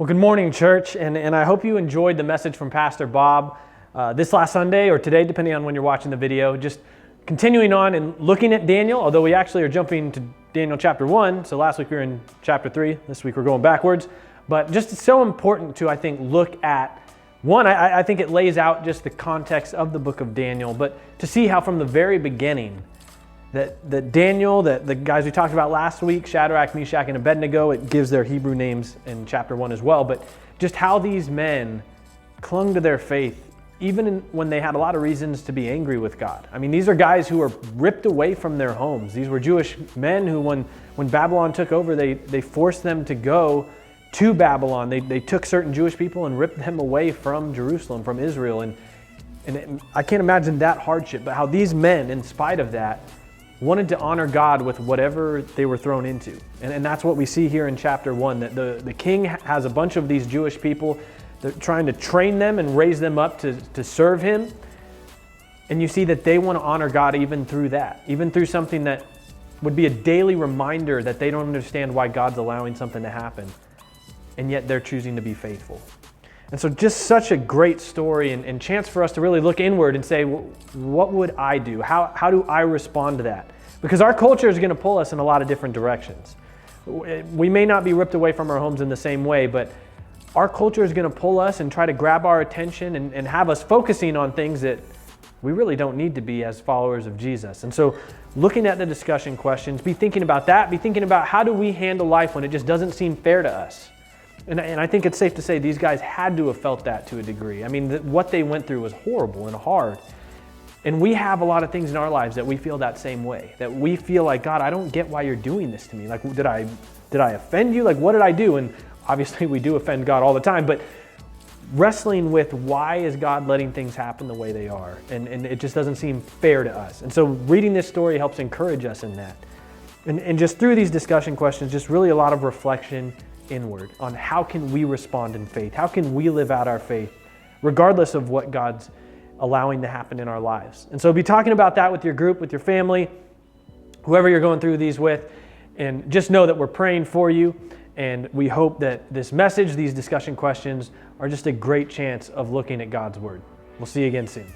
Well, good morning, church, and I hope you enjoyed the message from Pastor Bob this last Sunday or today, depending on when you're watching the video. Just continuing on and looking at Daniel, although we actually are jumping to Daniel chapter 1. So last week we were in chapter 3. This week we're going backwards. But just so important to, I think, look at, one, I think it lays out just the context of the book of Daniel, but to see how from the very beginning that Daniel, the guys we talked about last week, Shadrach, Meshach, and Abednego, it gives their Hebrew names in chapter 1 as well, but just how these men clung to their faith, even when they had a lot of reasons to be angry with God. I mean, these are guys who were ripped away from their homes. These were Jewish men who, when Babylon took over, they forced them to go to Babylon. They took certain Jewish people and ripped them away from Jerusalem, from Israel. And I can't imagine that hardship, but how these men, in spite of that, wanted to honor God with whatever they were thrown into. And that's what we see here in chapter 1, that the king has a bunch of these Jewish people. They're trying to train them and raise them up to serve him. And you see that they want to honor God even through that, even through something that would be a daily reminder that they don't understand why God's allowing something to happen. And yet they're choosing to be faithful. And so just such a great story and chance for us to really look inward and say, what would I do? How do I respond to that? Because our culture is going to pull us in a lot of different directions. We may not be ripped away from our homes in the same way, but our culture is going to pull us and try to grab our attention and have us focusing on things that we really don't need to be as followers of Jesus. And so looking at the discussion questions, be thinking about that, be thinking about how do we handle life when it just doesn't seem fair to us. And I think it's safe to say these guys had to have felt that to a degree. I mean, what they went through was horrible and hard. And we have a lot of things in our lives that we feel that same way, that we feel like, God, I don't get why you're doing this to me. Like, did I offend you? Like, what did I do? And obviously we do offend God all the time, but wrestling with why is God letting things happen the way they are? And it just doesn't seem fair to us. And so reading this story helps encourage us in that. And just through these discussion questions, just really a lot of reflection inward on how can we respond in faith? How can we live out our faith regardless of what God's allowing to happen in our lives? And so be talking about that with your group, with your family, whoever you're going through these with, and just know that we're praying for you. And we hope that this message, these discussion questions, are just a great chance of looking at God's Word. We'll see you again soon.